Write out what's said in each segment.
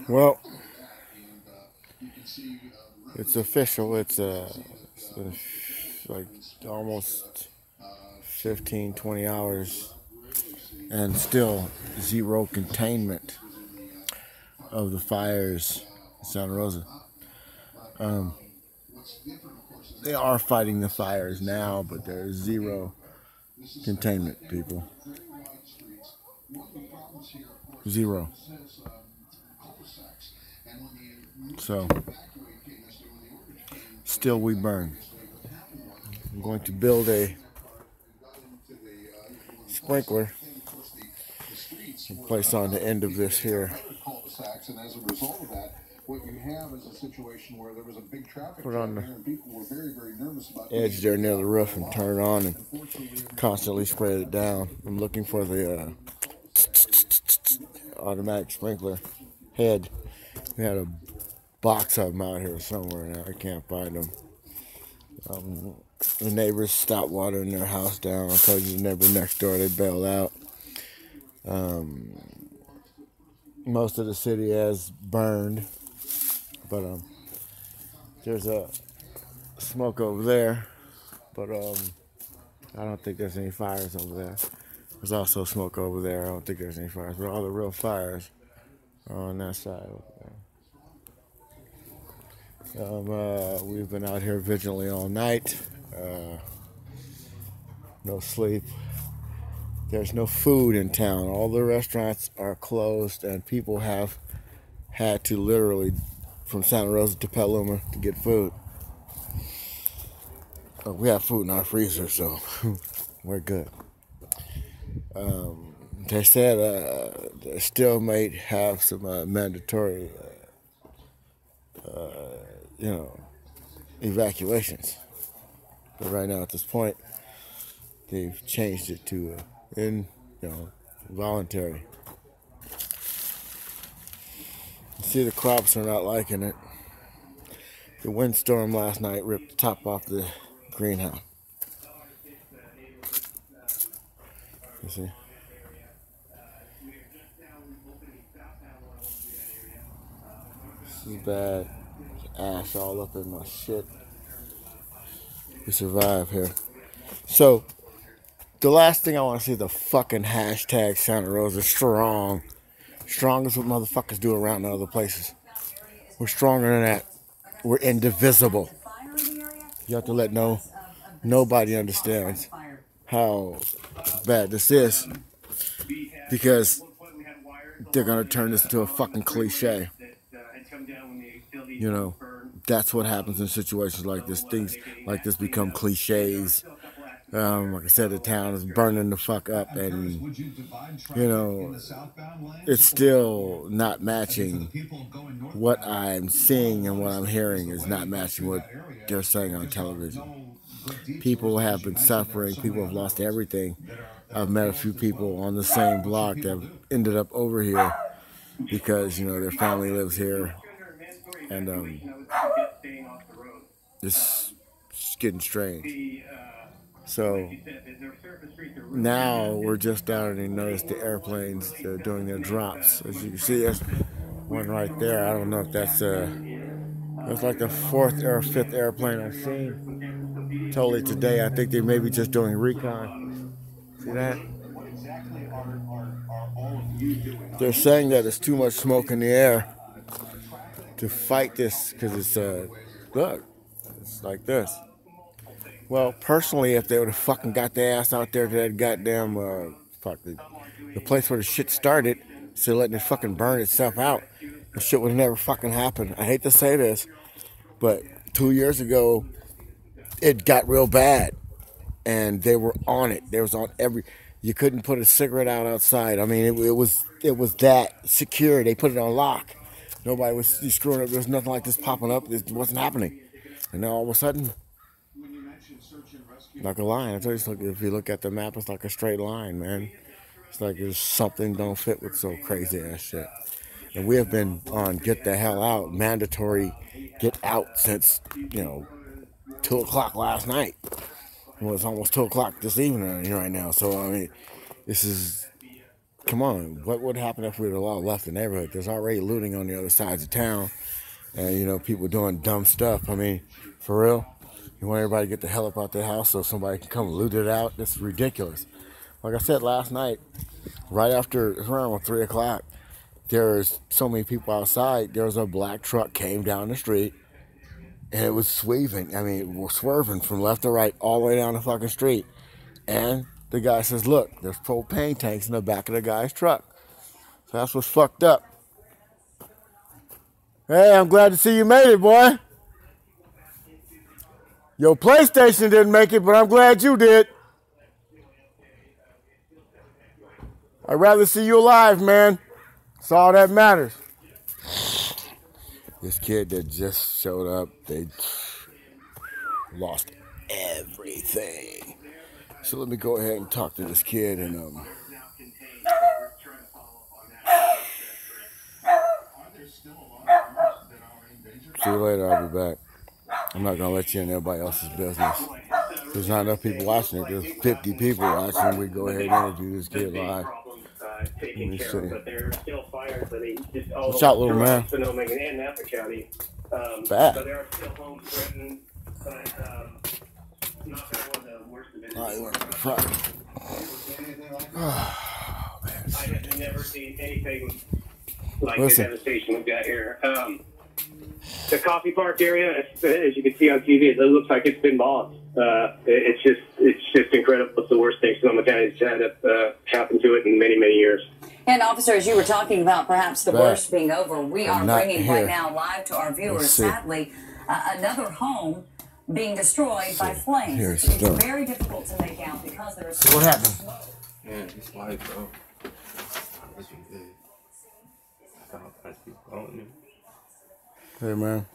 Well, it's official. It's been like almost 15, 20 hours and still zero containment of the fires in Santa Rosa. Um, they are fighting the fires now, but there's zero containment, people. Zero. So, still we burn. I'm going to build a sprinkler and place on the end of this here. And as a result of that, what you have is a situation where there was a big traffic jam here, and people were very, very nervous about edge there near the roof and turn it on and constantly spray it down. I'm looking for the automatic sprinkler head. We had a box of them out here somewhere now. I can't find them. The neighbors stopped watering their house down. I told you the neighbor next door, they bailed out. Most of the city has burned, but there's a smoke over there, but I don't think there's any fires over there. There's also smoke over there. I don't think there's any fires, but all the real fires are on that side over there. We've been out here vigilantly all night. No sleep. There's no food in town. All the restaurants are closed, and people have had to literally from Santa Rosa to Petaluma to get food. We have food in our freezer, so we're good. They said they still might have some mandatory, evacuations. But right now, at this point, they've changed it to voluntary. You see, the crops are not liking it. The windstorm last night ripped the top off the greenhouse. You see? This is bad. Ash all up in my shit. We survive here. So, the last thing I want to see is the fucking hashtag Santa Rosa strong. Strong is what motherfuckers do around in other places. We're stronger than that. We're indivisible. You have to let nobody understands how bad this is, because they're gonna turn this into a fucking cliche. That's what happens in situations like this. Things like this become cliches. Like I said, the town is burning the fuck up, and it's still not matching. What I'm seeing and what I'm hearing is not matching what they're saying on television. People have been suffering. People have lost everything. I've met a few people on the same block that have ended up over here because their family lives here, and it's getting strange. So now we're just starting to notice the airplanes doing their drops. As you can see, there's one right there. I don't know if that's like the fourth or fifth airplane I've seen totally today. I think they may be just doing recon. See that? They're saying that there's too much smoke in the air to fight this because it's look, it's like this. Well, personally, if they would have fucking got their ass out there to that goddamn the place where the shit started, so letting it fucking burn itself out, the shit would have never fucking happened. I hate to say this, but 2 years ago, it got real bad, and they were on it. There was on every. You couldn't put a cigarette out outside. I mean, it was that secure. They put it on lock. Nobody was screwing up. There was nothing like this popping up. It wasn't happening, and then all of a sudden. Like a line. I tell you, if you look at the map, it's like a straight line, man. It's like there's something don't fit with so crazy ass shit. And we have been on get the hell out, mandatory get out since 2 o'clock last night. Well, it's almost 2 o'clock this evening right now. So I mean, this is come on, what would happen if we would have left the neighborhood? There's already looting on the other sides of town, and you know, people doing dumb stuff. I mean, for real, you want everybody to get the hell up out their house so somebody can come loot it out? That's ridiculous. Like I said last night, right after around 3 o'clock, there's so many people outside. There was a black truck came down the street, and it was swerving. I mean, we're swerving from left to right all the way down the fucking street. And the guy says, "Look, there's propane tanks in the back of the guy's truck." So that's what's fucked up. Hey, I'm glad to see you made it, boy. Your PlayStation didn't make it, but I'm glad you did. I'd rather see you alive, man. That's all that matters. This kid that just showed up, they lost everything. So let me go ahead and talk to this kid and see you later. I'll be back. I'm not gonna let you in everybody else's business. There's not enough people watching it. There's 50 people watching. We go ahead and interview this kid live. Let me see. Watch out, little man. Bad. Alright, we're in the front. Oh, man. I've never seen anything like the devastation we've got here. The Coffee Park area, as you can see on TV, it looks like it's been bombed. It's just incredible. It's the worst thing Sonoma County's had happen to it in many, many years. And officers, you were talking about perhaps the worst being over. We are bringing right now live to our viewers, sadly, another home being destroyed by flames. It's very difficult to make out because there is so what happened? Man, it's live, bro. Hey, man.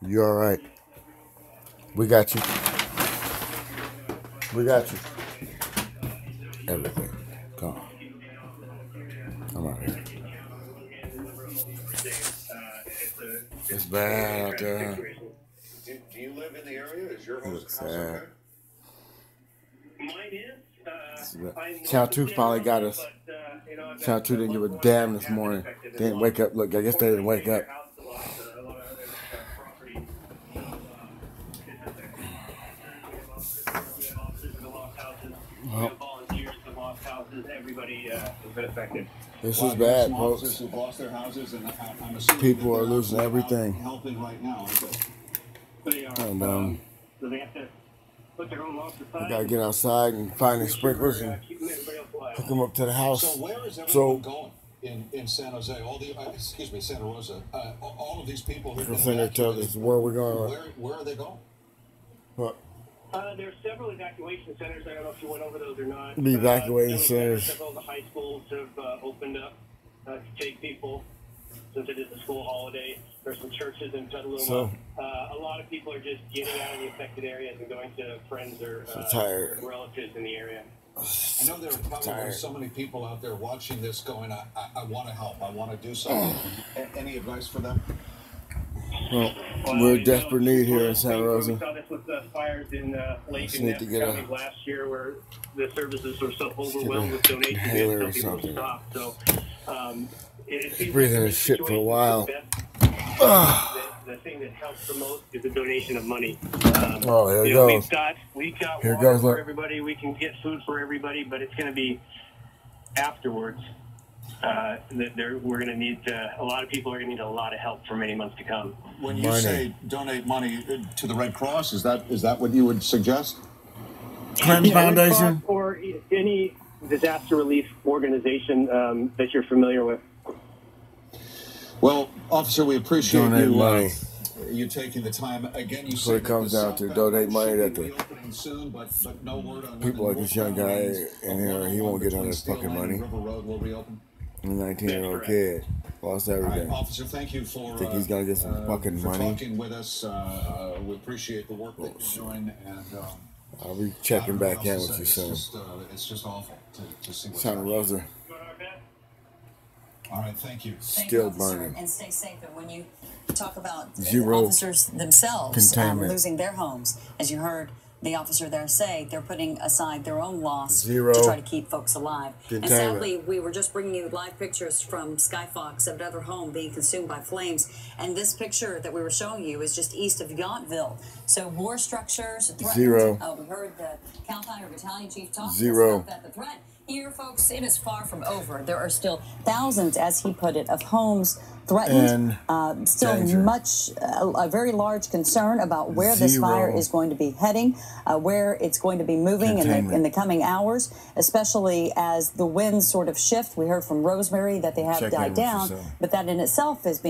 You all right? We got you. We got you. Everything. Come on. I'm out here. It's bad out there. Do you live in the area? Is your house sad. Mine is. Channel 2 finally got us. Channel 2 didn't give a damn this morning. They didn't wake up. Look, I guess they didn't wake up. Well, this is bad, folks. People are losing everything. And we gotta get outside and find the sprinklers and hook them up to the house. So where is everyone going in San Jose? All the Santa Rosa. All of these people who tell us where we're going. Where are they going? What? There are several evacuation centers. I don't know if you went over those or not. The evacuation centers. Several of the high schools have opened up to take people since it is a school holiday. There's some churches in Petaluma. So, a lot of people are just getting out of the affected areas and going to friends or relatives in the area. I know there are probably so many people out there watching this going, I want to help. I want to do something. Any advice for them? Well, we're in desperate need here in Santa Rosa. We saw this with the fires in Lake and Ness County last year, where the services were so overwhelmed with donations that some people stopped. So, it's breathing his shit for a while. The thing that helps the most is the donation of money. Oh, here it goes. We've got water for everybody. We can get food for everybody, but it's going to be afterwards. We're going to need a lot of people are going to need a lot of help for many months to come. When you say donate money to the Red Cross, is that what you would suggest? Clinton Foundation or any disaster relief organization that you're familiar with. Well, officer, we appreciate donate money. You taking the time again. You so it comes down to donate money that the soon, but no word on people like this young guy in here. He won't get on his fucking money. River Road will reopen. A 19-year-old kid lost everything. Right, officer, thank you for think he's gonna get some fucking money. Talking with us. We appreciate the work that you're doing, and I'll be checking back in with you soon. It's just awful to see what's Santa Rosa. All right, thank you. Still burning. And stay safe. And when you talk about Zero officers themselves losing their homes, as you heard, the officer there say they're putting aside their own loss Zero to try to keep folks alive. And containment. sadly, we were just bringing you live pictures from Skyfox of another home being consumed by flames. And this picture that we were showing you is just east of Yountville. So war structures threatened. Zero. We heard the Cal Fire Battalion Chief talk Zero. about that. The threat here, folks, it is far from over. There are still thousands, as he put it, of homes threatened. Still danger. a very large concern about where this fire is going to be heading, where it's going to be moving in the coming hours, especially as the winds sort of shift. We heard from Rosemary that they have died down, but that in itself is